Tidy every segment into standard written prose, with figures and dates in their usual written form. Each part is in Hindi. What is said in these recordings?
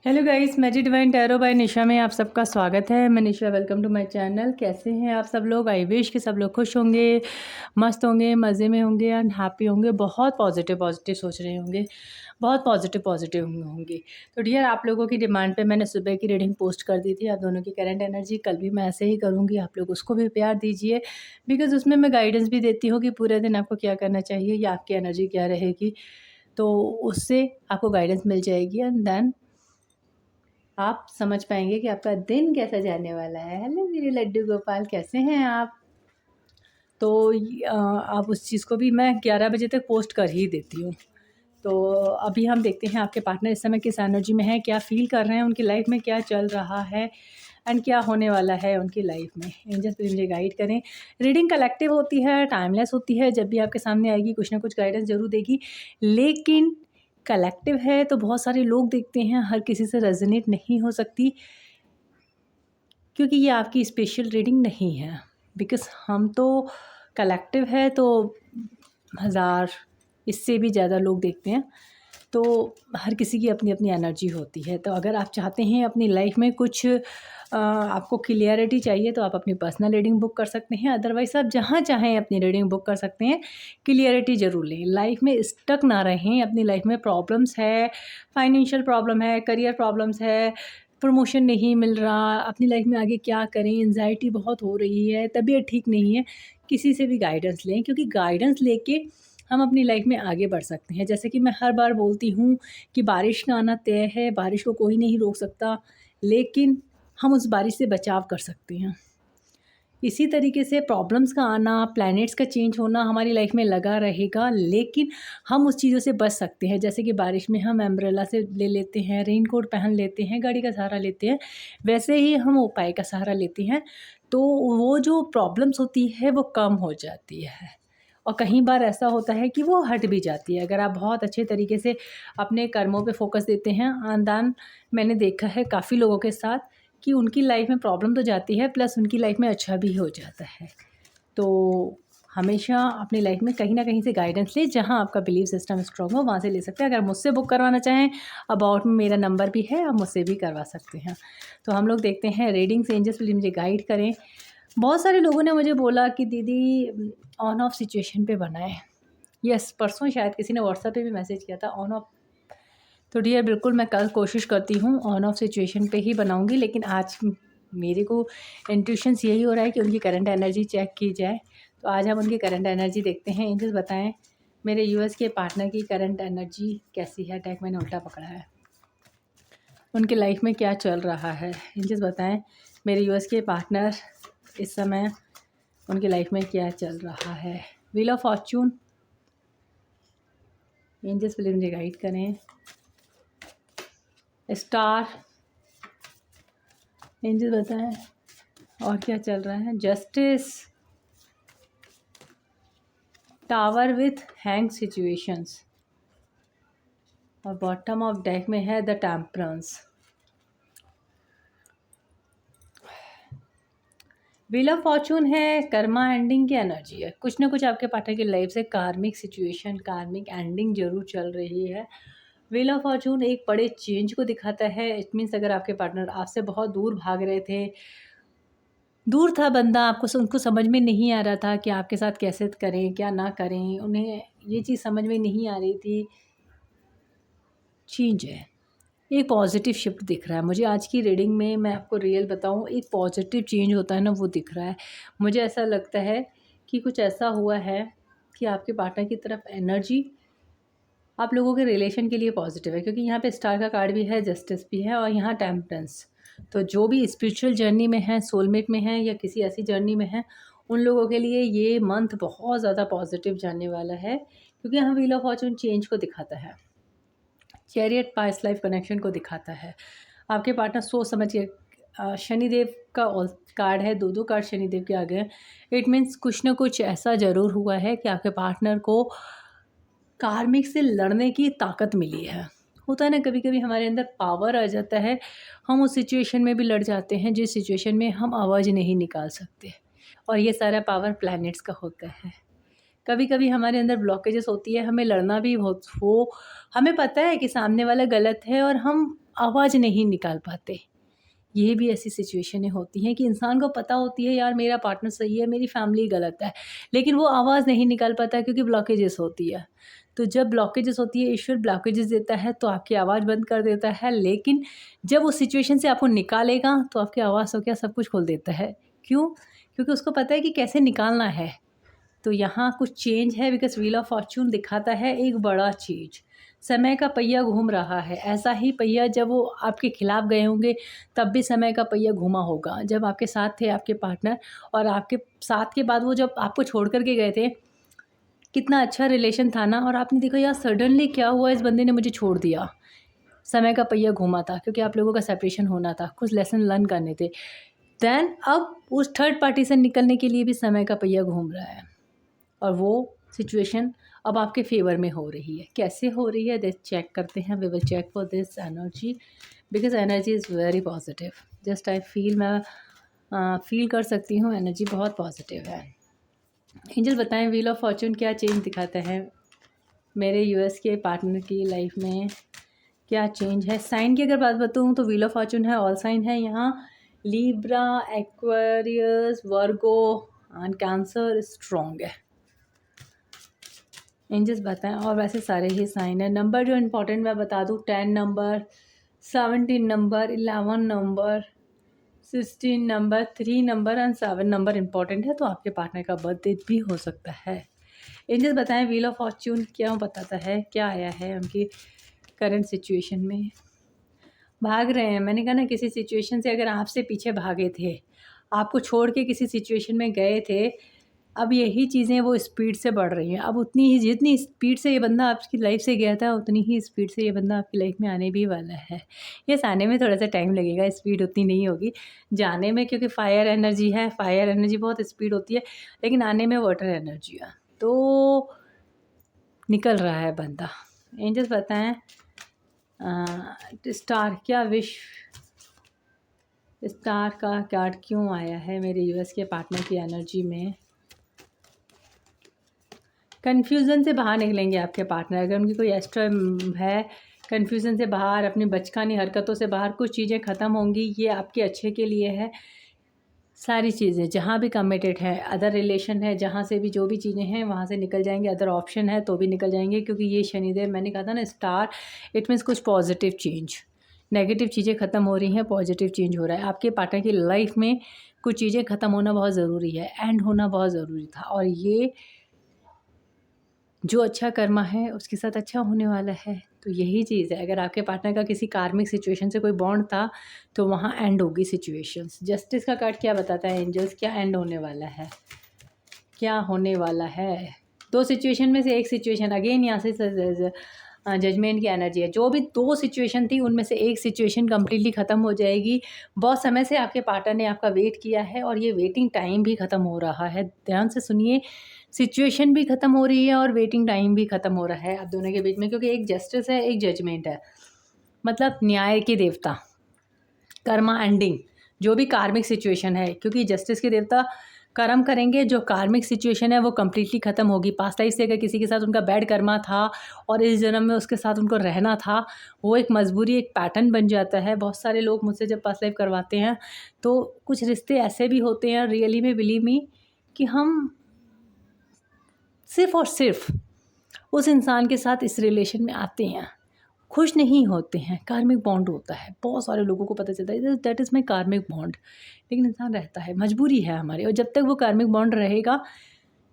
Hello guys, magic divine tarot by Nisha में आप सबका स्वागत है। मैं Nisha, welcome to my channel. कैसे हैं आप सब लोग? आई विश कि सब लोग खुश होंगे, मस्त होंगे, मज़े में होंगे एंड हैप्पी होंगे। बहुत पॉजिटिव पॉजिटिव सोच रहे होंगे, बहुत पॉजिटिव पॉजिटिव होंगे। तो डियर, आप लोगों की डिमांड पे मैंने सुबह की रीडिंग पोस्ट कर दी थी, आप दोनों की करंट एनर्जी। कल भी मैं ऐसे ही करूँगी, आप लोग उसको भी प्यार दीजिए, बिकॉज़ उसमें मैं गाइडेंस भी देती हूँ कि पूरे दिन आपको क्या करना चाहिए या आपकी एनर्जी क्या रहेगी। तो उससे आपको गाइडेंस मिल जाएगी एंड देन आप समझ पाएँगे कि आपका दिन कैसा जाने वाला है। हेलो मेरे लड्डू गोपाल, कैसे हैं आप? तो आप उस चीज़ को भी मैं 11 बजे तक पोस्ट कर ही देती हूँ। तो अभी हम देखते हैं आपके पार्टनर इस समय किस एनर्जी में है, क्या फ़ील कर रहे हैं, उनकी लाइफ़ में क्या चल रहा है एंड क्या होने वाला है उनकी लाइफ़ में। एंजल्स प्लीज़ मुझे गाइड करें। रीडिंग कलेक्टिव होती है, टाइमलेस होती है, जब भी आपके सामने आएगी कुछ ना कुछ गाइडेंस ज़रूर देगी। लेकिन कलेक्टिव है तो बहुत सारे लोग देखते हैं, हर किसी से रेज़ोनेट नहीं हो सकती, क्योंकि ये आपकी स्पेशल रीडिंग नहीं है। बिकॉज़ हम तो कलेक्टिव है तो हज़ार, इससे भी ज़्यादा लोग देखते हैं। तो हर किसी की अपनी अपनी एनर्जी होती है। तो अगर आप चाहते हैं अपनी लाइफ में कुछ आपको क्लियरिटी चाहिए तो आप अपनी पर्सनल रीडिंग बुक कर सकते हैं। अदरवाइज़ आप जहाँ चाहें अपनी रीडिंग बुक कर सकते हैं। क्लियरिटी ज़रूर लें, लाइफ में स्टक ना रहें। अपनी लाइफ में प्रॉब्लम्स है, फाइनेंशियल प्रॉब्लम है, करियर प्रॉब्लम्स है, प्रमोशन नहीं मिल रहा, अपनी लाइफ में आगे क्या करें, एंजाइटी बहुत हो रही है, तबीयत ठीक नहीं है, किसी से भी गाइडेंस लें, क्योंकि गाइडेंस लेके हम अपनी लाइफ में आगे बढ़ सकते हैं। जैसे कि मैं हर बार बोलती हूँ कि बारिश का आना तय है, बारिश को कोई नहीं रोक सकता, लेकिन हम उस बारिश से बचाव कर सकते हैं। इसी तरीके से प्रॉब्लम्स का आना, प्लैनेट्स का चेंज होना हमारी लाइफ में लगा रहेगा, लेकिन हम उस चीज़ों से बच सकते हैं। जैसे कि बारिश में हम अम्ब्रेला से ले लेते हैं, रेनकोट पहन लेते हैं, गाड़ी का सहारा लेते हैं, वैसे ही हम उपाय का सहारा लेते हैं, तो वो जो प्रॉब्लम्स होती है वो कम हो जाती है। और कई बार ऐसा होता है कि वो हट भी जाती है, अगर आप बहुत अच्छे तरीके से अपने कर्मों पे फ़ोकस देते हैं। आंदान मैंने देखा है काफ़ी लोगों के साथ कि उनकी लाइफ में प्रॉब्लम तो जाती है, प्लस उनकी लाइफ में अच्छा भी हो जाता है। तो हमेशा अपनी लाइफ में कहीं न कहीं से गाइडेंस लें, जहाँ आपका बिलीव सिस्टम स्ट्रॉन्ग हो वहाँ से ले सकते हैं। अगर मुझसे बुक करवाना चाहें, अबाउट में मेरा नंबर भी है, आप मुझसे भी करवा सकते हैं। तो हम लोग देखते हैं रीडिंग्स। एंजल्स प्लीज़ मुझे गाइड करें। बहुत सारे लोगों ने मुझे बोला कि दीदी ऑन ऑफ सिचुएशन पे बनाएँ। यस, परसों शायद किसी ने व्हाट्सएप पे भी मैसेज किया था ऑन ऑफ। तो डियर, बिल्कुल मैं कल कोशिश करती हूँ ऑन ऑफ सिचुएशन पे ही बनाऊँगी, लेकिन आज मेरे को इंट्यूशंस यही हो रहा है कि उनकी करंट एनर्जी चेक की जाए। तो आज हम उनकी करंट एनर्जी देखते हैं। एंजल्स बताएं मेरे यूएस के पार्टनर की करंट एनर्जी कैसी है। टैग मैंने उल्टा पकड़ा है। उनकी लाइफ में क्या चल रहा है। एंजल्स बताएं मेरे यूएस के पार्टनर इस समय उनकी लाइफ में क्या चल रहा है। Wheel of fortune. Angels please मुझे गाइड करें। स्टार। एंजल बताएं और क्या चल रहा है। Justice. Tower with hang situations. और बॉटम ऑफ डेक में है the temperance. Wheel of fortune है कर्मा एंडिंग की एनर्जी है। कुछ ना कुछ आपके पार्टनर की लाइफ से कार्मिक सिचुएशन, कार्मिक एंडिंग जरूर चल रही है। व्हील ऑफ फॉर्चून एक बड़े चेंज को दिखाता है। इट मीन्स अगर आपके पार्टनर आपसे बहुत दूर भाग रहे थे, दूर था बंदा, आपको उनको समझ में नहीं आ रहा था कि आपके साथ कैसे करें क्या ना करें, उन्हें ये चीज़ समझ में नहीं आ रही थी। चेंज है, एक पॉजिटिव शिफ्ट दिख रहा है मुझे आज की रीडिंग में। मैं आपको रियल बताऊं, एक पॉजिटिव चेंज होता है ना, वो दिख रहा है मुझे। ऐसा लगता है कि कुछ ऐसा हुआ है कि आपके पार्टनर की तरफ एनर्जी आप लोगों के रिलेशन के लिए पॉजिटिव है, क्योंकि यहाँ पे स्टार का कार्ड भी है, जस्टिस भी है और यहाँ टेम्परेंस। तो जो भी स्पिरिचुअल जर्नी में है, सोलमेट में है या किसी ऐसी जर्नी में है, उन लोगों के लिए ये मंथ बहुत ज़्यादा पॉजिटिव जाने वाला है, क्योंकि यहाँ व्हील ऑफ फॉर्चून चेंज को दिखाता है, चैरियट पास्ट लाइफ कनेक्शन को दिखाता है। आपके पार्टनर सोच समझ के शनिदेव का कार्ड है, दो कार्ड शनिदेव के आगे हैं। इट मीन्स कुछ ना कुछ ऐसा ज़रूर हुआ है कि आपके पार्टनर को कार्मिक से लड़ने की ताकत मिली है। होता है ना, कभी कभी हमारे अंदर पावर आ जाता है, हम उस सिचुएशन में भी लड़ जाते हैं जिस सिचुएशन में हम आवाज़ नहीं निकाल सकते, और ये सारा पावर प्लैनेट्स का होता है। कभी कभी हमारे अंदर ब्लॉकेजेस होती है, हमें लड़ना भी बहुत, वो हमें पता है कि सामने वाला गलत है और हम आवाज़ नहीं निकाल पाते। ये भी ऐसी सिचुएशनें होती हैं कि इंसान को पता होती है यार मेरा पार्टनर सही है, मेरी फैमिली गलत है, लेकिन वो आवाज़ नहीं निकाल पाता क्योंकि ब्लॉकेजेस होती है। तो जब ब्लॉकेजेस होती है, ईश्वर ब्लॉकेजेस देता है तो आपकी आवाज़ बंद कर देता है, लेकिन जब उस सिचुएशन से आपको निकालेगा तो आपकी आवाज़ हो क्या सब कुछ खोल देता है। क्यों? क्योंकि उसको पता है कि कैसे निकालना है। तो यहाँ कुछ चेंज है बिकॉज़ व्हील ऑफ फॉर्च्यून दिखाता है एक बड़ा चीज़। समय का पहिया घूम रहा है, ऐसा ही पहिया जब वो आपके खिलाफ गए होंगे तब भी समय का पहिया घूमा होगा। जब आपके साथ थे आपके पार्टनर और आपके साथ के बाद वो जब आपको छोड़ कर के गए थे, कितना अच्छा रिलेशन था ना, और आपने देखा यार सडनली क्या हुआ, इस बंदे ने मुझे छोड़ दिया। समय का पहिया घूमा था क्योंकि आप लोगों का सेपरेशन होना था, कुछ लेसन लर्न करने थे। देन अब उस थर्ड पार्टी से निकलने के लिए भी समय का पहिया घूम रहा है और वो सिचुएशन अब आपके फेवर में हो रही है। कैसे हो रही है लेट्स चेक करते हैं। We will check for this energy because energy is very positive. Just I feel, मैं फील कर सकती हूँ एनर्जी बहुत पॉजिटिव है। एंजल बताएं व्हील ऑफ फॉर्चून क्या चेंज दिखाता है मेरे यूएस के पार्टनर की लाइफ में, क्या चेंज है। साइन की अगर बात बताऊँ तो व्हील ऑफ फॉर्चून है, ऑल साइन है यहाँ, Libra, Aquarius, Virgo and cancer strong है। एंजल्स बताएं, और वैसे सारे ही साइन है। नंबर जो इम्पोर्टेंट मैं बता दूँ, 10 number, 17 number, 11 number, 16 number, 3 number and 7 number important है। तो आपके पार्टनर का बर्थ डेट भी हो सकता है। एंजल्स बताएं व्हील ऑफ फॉर्च्यून क्या बताता है, क्या आया है उनकी करंट सिचुएशन में। भाग रहे हैं, मैंने कहा ना किसी सिचुएशन से अगर आपसे पीछे भागे थे, आपको छोड़ के किसी सिचुएशन में गए थे, अब यही चीज़ें वो स्पीड से बढ़ रही हैं। अब उतनी ही जितनी स्पीड से ये बंदा आपकी लाइफ से गया था उतनी ही स्पीड से ये बंदा आपकी लाइफ में आने भी वाला है। यस, आने में थोड़ा सा टाइम लगेगा, स्पीड उतनी नहीं होगी जाने में क्योंकि फायर एनर्जी है, फायर एनर्जी बहुत स्पीड होती है, लेकिन आने में वाटर एनर्जी है। तो निकल रहा है बंदा। एंजल्स बताएं स्टार क्या विश, स्टार का कार्ड क्यों आया है मेरे यूएस के पार्टनर की एनर्जी में। कन्फ्यूज़न से बाहर निकलेंगे आपके पार्टनर, अगर उनकी कोई एक्स्ट्रा है, कन्फ्यूज़न से बाहर, अपनी बचकानी हरकतों से बाहर, कुछ चीज़ें ख़त्म होंगी, ये आपके अच्छे के लिए है। सारी चीज़ें जहाँ भी कमिटेड है, अदर रिलेशन है, जहाँ से भी जो भी चीज़ें हैं वहाँ से निकल जाएंगे, अदर ऑप्शन है तो भी निकल जाएंगे, क्योंकि ये शनिदेव, मैंने कहा था ना स्टार, इट मीन्स कुछ पॉजिटिव चेंज। नेगेटिव चीज़ें ख़त्म हो रही हैं, पॉजिटिव चेंज हो रहा है आपके पार्टनर की लाइफ में। कुछ चीज़ें ख़त्म होना बहुत ज़रूरी है, एंड होना बहुत ज़रूरी था, और ये जो अच्छा कर्मा है उसके साथ अच्छा होने वाला है। तो यही चीज़ है, अगर आपके पार्टनर का किसी कार्मिक सिचुएशन से कोई बॉन्ड था तो वहाँ एंड होगी सिचुएशंस। जस्टिस का कार्ड क्या बताता है एंजल्स, क्या एंड होने वाला है, क्या होने वाला है। दो सिचुएशन में से एक सिचुएशन, अगेन यहाँ से जजमेंट की एनर्जी है। जो भी दो सिचुएशन थी उनमें से एक सिचुएशन कम्प्लीटली ख़त्म हो जाएगी। बहुत समय से आपके पार्टनर ने आपका वेट किया है और ये वेटिंग टाइम भी ख़त्म हो रहा है। ध्यान से सुनिए, सिचुएशन भी ख़त्म हो रही है और वेटिंग टाइम भी ख़त्म हो रहा है आप दोनों के बीच में, क्योंकि एक जस्टिस है, एक जजमेंट है, मतलब न्याय के देवता, कर्मा एंडिंग, जो भी कार्मिक सिचुएशन है, क्योंकि जस्टिस के देवता कर्म करेंगे, जो कार्मिक सिचुएशन है वो कम्प्लीटली ख़त्म होगी। पास्ट लाइफ से अगर किसी के साथ उनका बैड कर्मा था और इस जन्म में उसके साथ उनको रहना था, वो एक मजबूरी, एक पैटर्न बन जाता है। बहुत सारे लोग मुझसे जब पास्ट लाइफ करवाते हैं तो कुछ रिश्ते ऐसे भी होते हैं, रियली में बिलीव मी, कि हम सिर्फ़ और सिर्फ उस इंसान के साथ इस रिलेशन में आते हैं, खुश नहीं होते हैं, कार्मिक बॉन्ड होता है। बहुत सारे लोगों को पता चलता है दैट इज़ माई कार्मिक बॉन्ड, लेकिन इंसान रहता है, मजबूरी है हमारी, और जब तक वो कार्मिक बॉन्ड रहेगा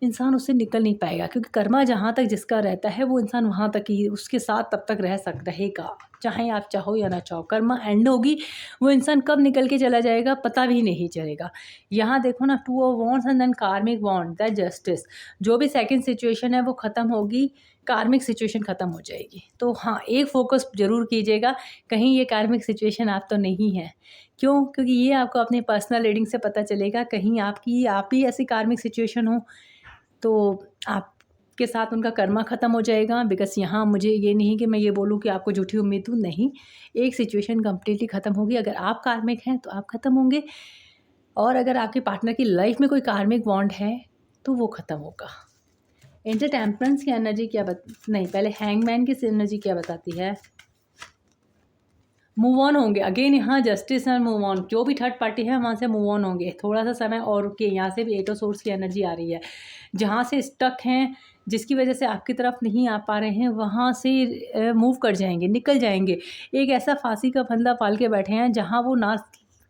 इंसान उससे निकल नहीं पाएगा, क्योंकि कर्मा जहाँ तक जिसका रहता है वो इंसान वहाँ तक ही उसके साथ तब तक रहेगा, चाहे आप चाहो या ना चाहो। कर्मा एंड होगी, वो इंसान कब निकल के चला जाएगा पता भी नहीं चलेगा। यहाँ देखो ना, 2 ऑफ वॉन्ड्स एंड देन कार्मिक बॉन्ड, दैट जस्टिस, जो भी सेकंड सिचुएशन है वो ख़त्म होगी, कार्मिक सिचुएशन ख़त्म हो जाएगी। तो हाँ, एक फोकस ज़रूर कीजिएगा, कहीं ये कार्मिक सिचुएशन आप तो नहीं है। क्यों? क्योंकि ये आपको अपनी पर्सनल रीडिंग से पता चलेगा, कहीं आप ही ऐसी कार्मिक सिचुएशन हो तो आपके साथ उनका कर्मा ख़त्म हो जाएगा। बिकॉज़ यहाँ मुझे ये नहीं कि मैं ये बोलूँ कि आपको झूठी उम्मीद दूँ, नहीं, एक सिचुएशन कम्प्लीटली ख़त्म होगी। अगर आप कार्मिक हैं तो आप ख़त्म होंगे, और अगर आपके पार्टनर की लाइफ में कोई कार्मिक बॉन्ड है तो वो ख़त्म होगा। एंजल टेम्परेंस की एनर्जी क्या नहीं, पहले हैंगमैन की एनर्जी क्या बताती है। मूव ऑन होंगे अगेन, यहाँ जस्टिस एंड मूव ऑन, जो भी थर्ड पार्टी है वहाँ से मूव ऑन होंगे, थोड़ा सा समय और रुकिए। यहाँ से भी 8 ऑफ सोर्स की एनर्जी आ रही है, जहाँ से स्टक हैं, जिसकी वजह से आपकी तरफ नहीं आ पा रहे हैं, वहाँ से मूव कर जाएंगे, निकल जाएंगे। एक ऐसा फांसी का फंदा पाल के बैठे हैं जहाँ वो ना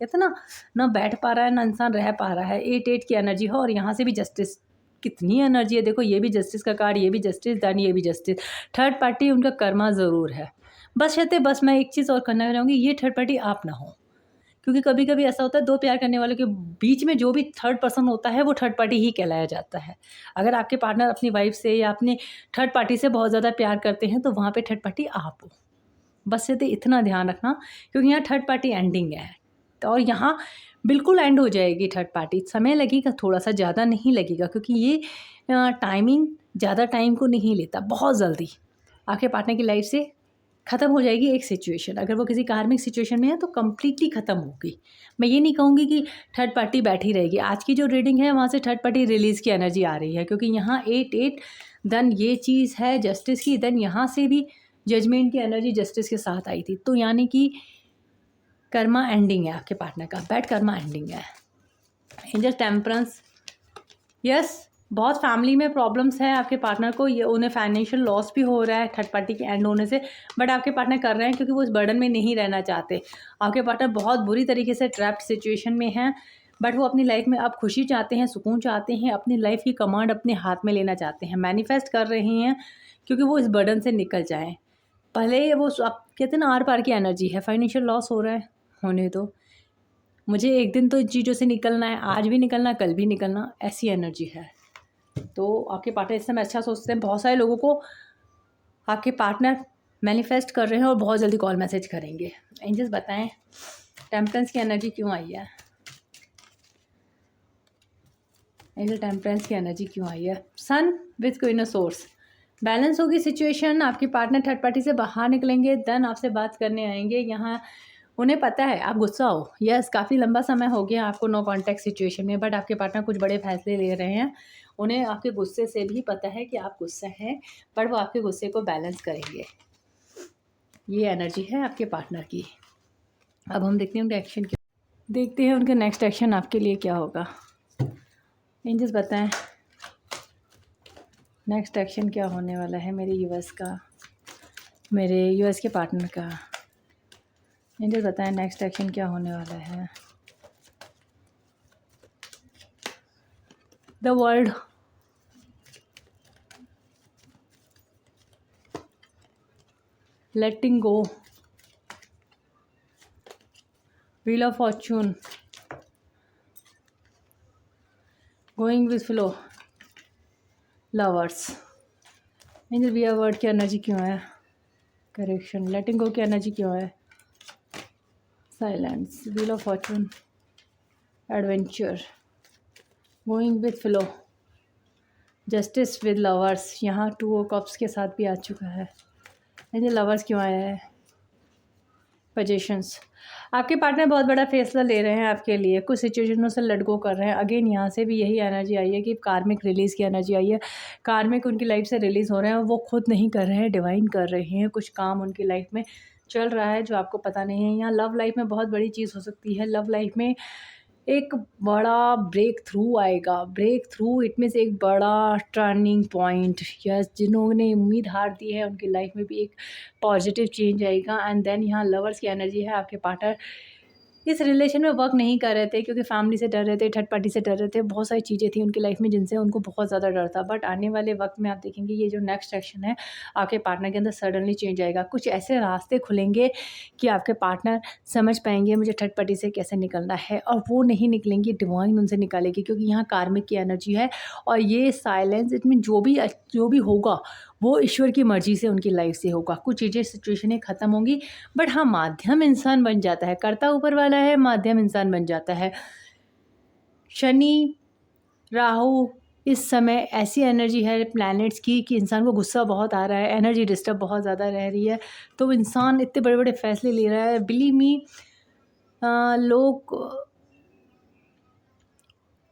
कहते ना बैठ पा रहा है, ना इंसान रह पा रहा है। 8 की एनर्जी है, और यहाँ से भी जस्टिस, कितनी एनर्जी है देखो, ये भी जस्टिस का कार्ड, ये भी जस्टिस, देन ये भी जस्टिस। थर्ड पार्टी उनका कर्मा ज़रूर है, बस मैं एक चीज़ और करना चाहूँगी, ये थर्ड पार्टी आप ना हो। क्योंकि कभी कभी ऐसा होता है, दो प्यार करने वालों के बीच में जो भी थर्ड पर्सन होता है वो थर्ड पार्टी ही कहलाया जाता है। अगर आपके पार्टनर अपनी वाइफ से या अपनी थर्ड पार्टी से बहुत ज़्यादा प्यार करते हैं तो वहाँ पे थर्ड पार्टी आप हो। बस ये तो इतना ध्यान रखना, क्योंकि यहाँ थर्ड पार्टी एंडिंग है, तो और यहाँ बिल्कुल एंड हो जाएगी थर्ड पार्टी। समय लगेगा, थोड़ा सा ज़्यादा नहीं लगेगा, क्योंकि ये टाइमिंग ज़्यादा टाइम को नहीं लेता, बहुत जल्दी आपके पार्टनर की लाइफ से ख़त्म हो जाएगी एक सिचुएशन। अगर वो किसी कार्मिक सिचुएशन में है तो कम्प्लीटली ख़त्म होगी। मैं ये नहीं कहूँगी कि थर्ड पार्टी बैठी रहेगी। आज की जो रीडिंग है वहाँ से थर्ड पार्टी रिलीज़ की एनर्जी आ रही है, क्योंकि यहाँ 8 देन ये चीज़ है जस्टिस की, देन यहाँ से भी जजमेंट की एनर्जी जस्टिस के साथ आई थी। तो यानी कि कर्मा एंडिंग है आपके पार्टनर का, बैड कर्मा एंडिंग है। एंजल टेम्परेंस, यस, बहुत फैमिली में प्रॉब्लम्स है आपके पार्टनर को, ये उन्हें फाइनेंशियल लॉस भी हो रहा है थर्ड पार्टी के एंड होने से, बट आपके पार्टनर कर रहे हैं क्योंकि वो इस बर्डन में नहीं रहना चाहते। आपके पार्टनर बहुत बुरी तरीके से ट्रैप्ड सिचुएशन में हैं, बट वो अपनी लाइफ में अब खुशी चाहते हैं, सुकून चाहते हैं, अपनी लाइफ की कमांड अपने हाथ में लेना चाहते हैं, मैनिफेस्ट कर रहे हैं क्योंकि वो इस बर्डन से निकल जाएँ। पहले वो आप कहते हैं ना, आर पार की एनर्जी है, फाइनेंशियल लॉस हो रहा है, होने दो, मुझे एक दिन तो इन चीज़ों से निकलना है, आज भी निकलना, कल भी निकलना, ऐसी एनर्जी है। तो आपके पार्टनर इस समय अच्छा सोचते हैं। बहुत सारे लोगों को आपके पार्टनर मैनिफेस्ट कर रहे हैं और बहुत जल्दी कॉल मैसेज करेंगे। एंजल्स बताएं टेम्परेंस की एनर्जी क्यों आई है, एंजल टेम्परेंस की एनर्जी क्यों आई है। Sun with queen of source, balance होगी सिचुएशन, आपके पार्टनर थर्ड पार्टी से बाहर निकलेंगे, देन आपसे बात करने आएंगे। यहाँ उन्हें पता है आप गुस्सा हो, यस, काफ़ी लंबा समय हो गया आपको नो कॉन्टैक्ट सिचुएशन में, बट आपके पार्टनर कुछ बड़े फैसले ले रहे हैं। उन्हें आपके गुस्से से भी पता है कि आप गुस्सा हैं, पर वो आपके गुस्से को बैलेंस करेंगे। ये एनर्जी है आपके पार्टनर की। अब हम देखते हैं उनका एक्शन क्या, देखते हैं उनका नेक्स्ट एक्शन आपके लिए क्या होगा। एंजल्स बताएं नेक्स्ट एक्शन क्या होने वाला है मेरे यूएस का, मेरे यूएस के पार्टनर का। एंजल्स बताएं नेक्स्ट एक्शन क्या होने वाला है। The world, letting go, wheel of fortune, going with flow, lovers। Angel वी वर्ड की एनर्जी क्यों है, करेक्शन, लेटिंग गो की एनर्जी क्यों है, silence, wheel of fortune, adventure, going with flow, justice with lovers. यहाँ 2 कप्स के साथ भी आ चुका है। एंजल लवर्स क्यों आया है, पोजीशंस, आपके पार्टनर बहुत बड़ा फैसला ले रहे हैं आपके लिए, कुछ सिचुएशनों से लेट गो कर रहे हैं। अगेन यहाँ से भी यही एनर्जी आई है कि कार्मिक रिलीज़ की एनर्जी आई है, कार्मिक उनकी लाइफ से रिलीज़ हो रहे हैं, वो खुद नहीं कर रहे हैं, डिवाइन कर रहे हैं। कुछ काम उनकी लाइफ में चल रहा है जो आपको पता नहीं है। यहाँ लव लाइफ में बहुत बड़ी चीज़ हो सकती है, लव लाइफ में एक बड़ा ब्रेक थ्रू आएगा। ब्रेक थ्रू इट मीन्स एक बड़ा टर्निंग पॉइंट, यस, जिन्होंने उम्मीद हार दी है उनकी लाइफ में भी एक पॉजिटिव चेंज आएगा। एंड देन यहाँ लवर्स की एनर्जी है, आपके पार्टनर इस रिलेशन में वर्क नहीं कर रहे थे क्योंकि फैमिली से डर रहे थे, थर्ड पार्टी से डर रहे थे, बहुत सारी चीज़ें थी उनकी लाइफ में जिनसे उनको बहुत ज़्यादा डर था। बट आने वाले वक्त में आप देखेंगे ये जो नेक्स्ट एक्शन है आपके पार्टनर के अंदर सडनली चेंज आएगा। कुछ ऐसे रास्ते खुलेंगे कि आपके पार्टनर समझ पाएंगे मुझे थर्ड पार्टी से कैसे निकलना है, और वो नहीं निकलेंगी, डिवाइन उनसे निकालेगी, क्योंकि यहाँ कार्मिक की एनर्जी है। और ये साइलेंस इट मीन जो भी होगा वो ईश्वर की मर्ज़ी से उनकी लाइफ से होगा। कुछ चीज़ें सिचुएशनें ख़त्म होंगी, बट हाँ माध्यम इंसान बन जाता है, कर्ता ऊपर वाला है, माध्यम इंसान बन जाता है। शनि राहु इस समय ऐसी एनर्जी है प्लैनेट्स की कि इंसान को गुस्सा बहुत आ रहा है, एनर्जी डिस्टर्ब बहुत ज़्यादा रह रही है, तो इंसान इतने बड़े बड़े फैसले ले रहा है। बिलीव मी, लोग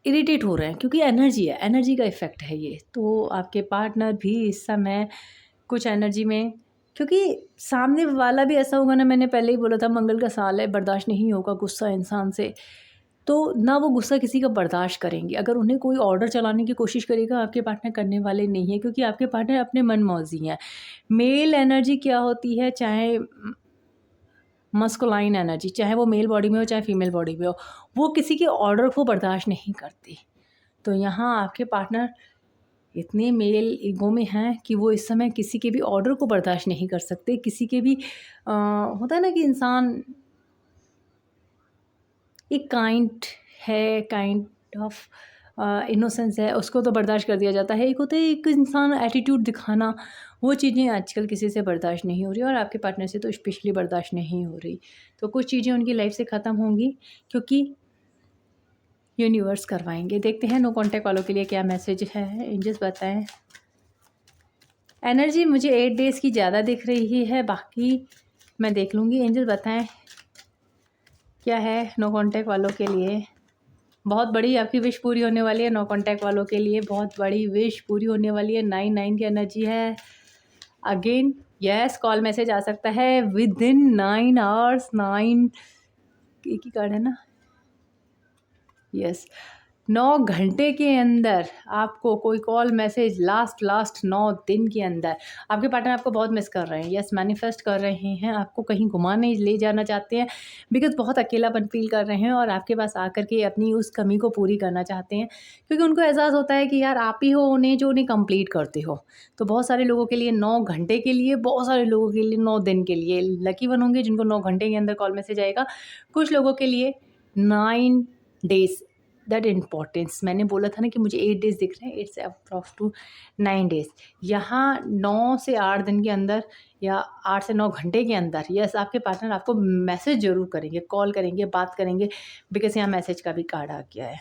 इरिटेट हो रहे हैं क्योंकि एनर्जी है, एनर्जी का इफ़ेक्ट है ये। तो आपके पार्टनर भी इस समय कुछ एनर्जी में क्योंकि सामने वाला भी ऐसा होगा ना, मैंने पहले ही बोला था मंगल का साल है, बर्दाश्त नहीं होगा गुस्सा इंसान से, तो ना वो गुस्सा किसी का बर्दाश्त करेंगे। अगर उन्हें कोई ऑर्डर चलाने की कोशिश करेगा, आपके पार्टनर करने वाले नहीं है, क्योंकि आपके पार्टनर अपने मन मौजी हैं। मेल एनर्जी क्या होती है, चाहे मस्कुलाइन एनर्जी, चाहे वो मेल बॉडी में हो चाहे फीमेल बॉडी में हो, वो किसी के ऑर्डर को बर्दाश्त नहीं करती। तो यहाँ आपके पार्टनर इतने मेल ईगो में हैं कि वो इस समय किसी के भी ऑर्डर को बर्दाश्त नहीं कर सकते। किसी के भी होता है ना कि इंसान एक काइंड ऑफ इनोसेंस है, उसको तो बर्दाश्त कर दिया जाता है। एक होता है एक इंसान एटीट्यूड दिखाना, वो चीज़ें आजकल किसी से बर्दाश्त नहीं हो रही, और आपके पार्टनर से तो स्पेशली बर्दाश्त नहीं हो रही। तो कुछ चीज़ें उनकी लाइफ से ख़त्म होंगी, क्योंकि यूनिवर्स करवाएंगे। देखते हैं नो कॉन्टैक्ट वालों के लिए क्या मैसेज है, एंजल्स बताएं। एनर्जी मुझे 8 डेज़ की ज़्यादा दिख रही है, बाकी मैं देख लूँगी। एंजल बताएं क्या है नो कॉन्टैक्ट वालों के लिए। बहुत बड़ी आपकी विश पूरी होने वाली है नो कॉन्टैक्ट वालों के लिए, बहुत बड़ी विश पूरी होने वाली है। 9 की एनर्जी है। अगेन यस, कॉल मैसेज आ सकता है विद इन 9 आवर्स। 9 एक ही कार्ड है ना, यस 9 घंटे के अंदर आपको कोई कॉल मैसेज, लास्ट 9 दिन के अंदर। आपके पार्टनर आपको बहुत मिस कर रहे हैं, यस मैनिफेस्ट कर रहे हैं, आपको कहीं घुमाने ले जाना चाहते हैं, बिकॉज़ बहुत अकेलापन फील कर रहे हैं और आपके पास आकर के अपनी उस कमी को पूरी करना चाहते हैं, क्योंकि उनको एहसास होता है कि यार आप ही हो उन्हें जो उन्हें कंप्लीट करते हो। तो बहुत सारे लोगों के लिए 9 घंटे के लिए, बहुत सारे लोगों के लिए 9 दिन के लिए लकी वन होंगे जिनको 9 घंटे के अंदर कॉल मैसेज आएगा। कुछ लोगों के लिए 9 डेज़, दैट इम्पॉर्टेंस। मैंने बोला था ना कि मुझे 8 डेज़ दिख रहे हैं, इट्स अप्रॉक्स टू 9 डेज़। यहाँ 9 से 8 दिन के अंदर या 8 से 9 घंटे के अंदर यस आपके पार्टनर आपको मैसेज ज़रूर करेंगे, कॉल करेंगे, बात करेंगे, बिकॉज़ यहाँ मैसेज का भी कार्ड आ गया है।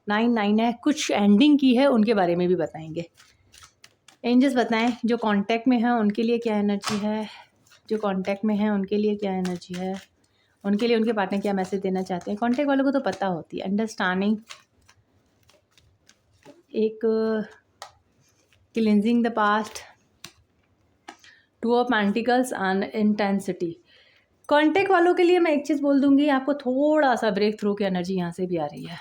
9 है, कुछ एंडिंग की है, उनके बारे में भी बताएंगे। एंजल्स बताएं जो कांटेक्ट में हैं उनके लिए क्या एनर्जी है, जो कांटेक्ट में हैं उनके लिए क्या एनर्जी है, उनके लिए उनके पार्टनर क्या मैसेज देना चाहते हैं। कॉन्टैक्ट वालों को तो पता होती है, अंडरस्टैंडिंग, एक cleansing the past, 2 of pentacles and intensity. Contact वालों के लिए मैं एक चीज़ बोल दूंगी, आपको थोड़ा सा ब्रेक थ्रू की एनर्जी यहाँ से भी आ रही है।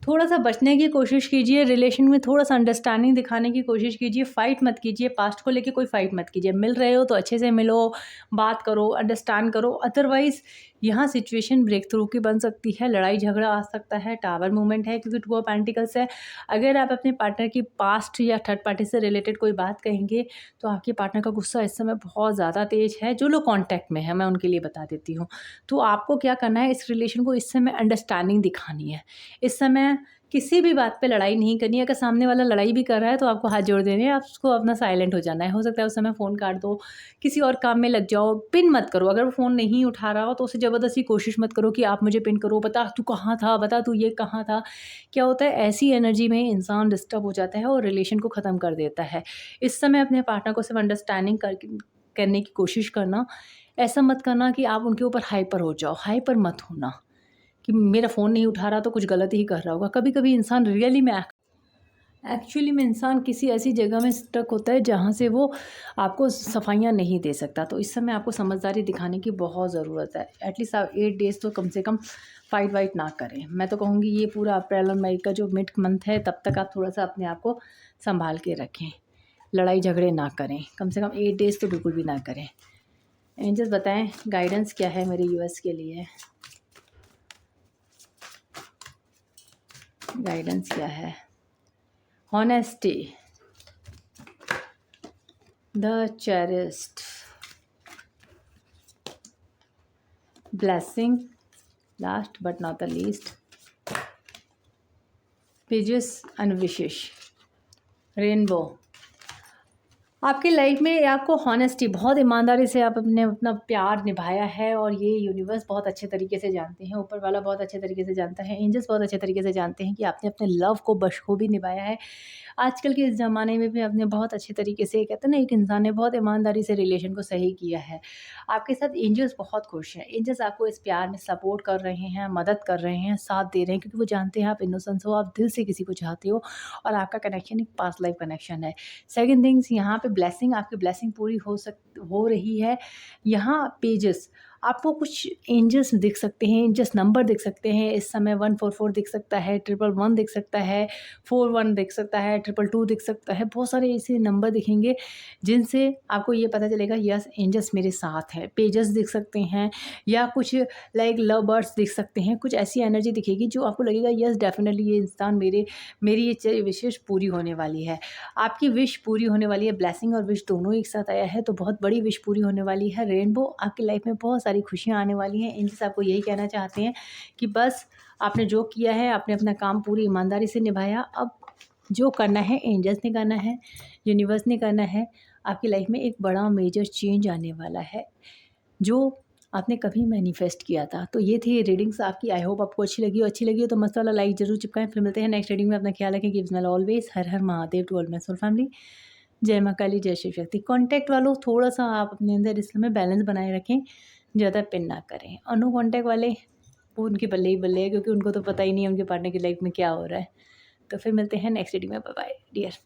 थोड़ा सा बचने की कोशिश कीजिए, रिलेशन में थोड़ा सा अंडरस्टैंडिंग दिखाने की कोशिश कीजिए, फ़ाइट मत कीजिए, पास्ट को लेके कोई फ़ाइट मत कीजिए। मिल रहे हो तो अच्छे से मिलो, बात करो, अंडरस्टैंड करो, अदरवाइज़ यहाँ सिचुएशन ब्रेक थ्रू की बन सकती है, लड़ाई झगड़ा आ सकता है, टावर मूवमेंट है, क्योंकि 2 ऑफ पेंटिकल्स है। अगर आप अपने पार्टनर की पास्ट या थर्ड पार्टी से रिलेटेड कोई बात कहेंगे तो आपके पार्टनर का गुस्सा इस समय बहुत ज़्यादा तेज़ है। जो लोग कॉन्टैक्ट में है मैं उनके लिए बता देती हूँ। तो आपको क्या करना है, इस रिलेशन को इस समय अंडरस्टैंडिंग दिखानी है। इस समय किसी भी बात पे लड़ाई नहीं करनी है। अगर सामने वाला लड़ाई भी कर रहा है तो आपको हाथ जोड़ देने हैं, आप उसको अपना साइलेंट हो जाना है। हो सकता है उस समय फ़ोन काट दो, किसी और काम में लग जाओ, पिन मत करो। अगर वो फ़ोन नहीं उठा रहा हो तो उसे ज़बरदस्ती कोशिश मत करो कि आप मुझे पिन करो, बता तू कहाँ था, बता तू ये कहाँ था। क्या होता है, ऐसी एनर्जी में इंसान डिस्टर्ब हो जाता है और रिलेशन को ख़त्म कर देता है। इस समय अपने पार्टनर को सिर्फ अंडरस्टैंडिंग करने की कोशिश करना। ऐसा मत करना कि आप उनके ऊपर हाइपर हो जाओ, हाइपर मत होना कि मेरा फ़ोन नहीं उठा रहा तो कुछ गलत ही कर रहा होगा। कभी-कभी इंसान रियली में एक्चुअली में इंसान किसी ऐसी जगह में स्टक होता है जहाँ से वो आपको सफाइयाँ नहीं दे सकता। तो इस समय आपको समझदारी दिखाने की बहुत ज़रूरत है। एटलीस्ट आप 8 डेज़ तो कम से कम फ़ाइट वाइट ना करें। मैं तो कहूँगी ये पूरा अप्रैल और मई का जो मिड मंथ है तब तक आप थोड़ा-सा अपने आप को सँभाल के रखें। लड़ाई झगड़े ना करें, कम से कम 8 डेज़ तो बिल्कुल भी ना करें। एंजल्स बताएँ गाइडेंस क्या है मेरे यूएस के लिए? गाइडेंस क्या है? Honesty, the cherished, blessing, last but not the least, pages and wishes, rainbow। आपकी लाइफ में आपको हॉनेस्टी, बहुत ईमानदारी से आप अपना प्यार निभाया है और ये यूनिवर्स बहुत अच्छे तरीके से जानते हैं, ऊपर वाला बहुत अच्छे तरीके से जानता है, एंजल्स बहुत अच्छे तरीके से जानते हैं कि आपने अपने लव को बखूबी निभाया है। आजकल के इस ज़माने में भी आपने बहुत अच्छे तरीके से, कहते हैं ना एक इंसान ने बहुत ईमानदारी से रिलेशन को सही किया है। आपके साथ एंजल्स बहुत खुश हैं। एंजल्स आपको इस प्यार में सपोर्ट कर रहे हैं, मदद कर रहे हैं, साथ दे रहे हैं, क्योंकि वो जानते हैं आप इनोसेंस हो, आप दिल से किसी को चाहते हो और आपका कनेक्शन एक पास्ट लाइफ कनेक्शन है। सेकंड थिंग्स, यहाँ पे ब्लेसिंग, आपकी ब्लेसिंग पूरी हो रही है। यहाँ पेजेस आपको कुछ एंजल्स दिख सकते हैं, एंजल्स नंबर दिख सकते हैं। इस समय 144 दिख सकता है, 111 दिख सकता है, 41 दिख सकता है, 222 दिख सकता है। बहुत सारे ऐसे नंबर दिखेंगे जिनसे आपको ये पता चलेगा यस एंजल्स मेरे साथ है। पेजेस दिख सकते हैं या कुछ लाइक लव बर्ड्स दिख सकते हैं। कुछ ऐसी एनर्जी दिखेगी जो आपको लगेगा यस डेफिनेटली ये इंसान मेरी ये विशेष पूरी होने वाली है। आपकी विश पूरी होने वाली है। ब्लेसिंग और विश दोनों एक साथ आया है तो बहुत बड़ी विश पूरी होने वाली है। रेनबो आपकी लाइफ में बहुत सारी खुशियाँ आने वाली हैं। एंजल्स आपको यही कहना चाहते हैं कि बस आपने जो किया है, आपने अपना काम पूरी ईमानदारी से निभाया। अब जो करना है एंजल्स ने करना है, यूनिवर्स ने करना है। आपकी लाइफ में एक बड़ा मेजर चेंज आने वाला है जो आपने कभी मैनिफेस्ट किया था। तो ये थी रीडिंग्स आपकी। आई होप आपको अच्छी लगी हो तो मस्त वाला लाइक ज़रूर चिपकाएं। फिर मिलते हैं नेक्स्ट रीडिंग में। अपना ख्याल रखें। Gives my always. हर हर Mahadev to all my soul family. जय माँ काली, जय शिव शक्ति। कॉन्टैक्ट वालों थोड़ा सा आप अपने अंदर इस समय बैलेंस बनाए रखें, ज़्यादा पिन ना करें। और नो कॉन्टैक्ट वाले वो उनकी बल्ले ही बल्ले है, क्योंकि उनको तो पता ही नहीं है उनके पार्टनर की लाइफ में क्या हो रहा है। तो फिर मिलते हैं नेक्स्ट रीडिंग में। Bye bye dear.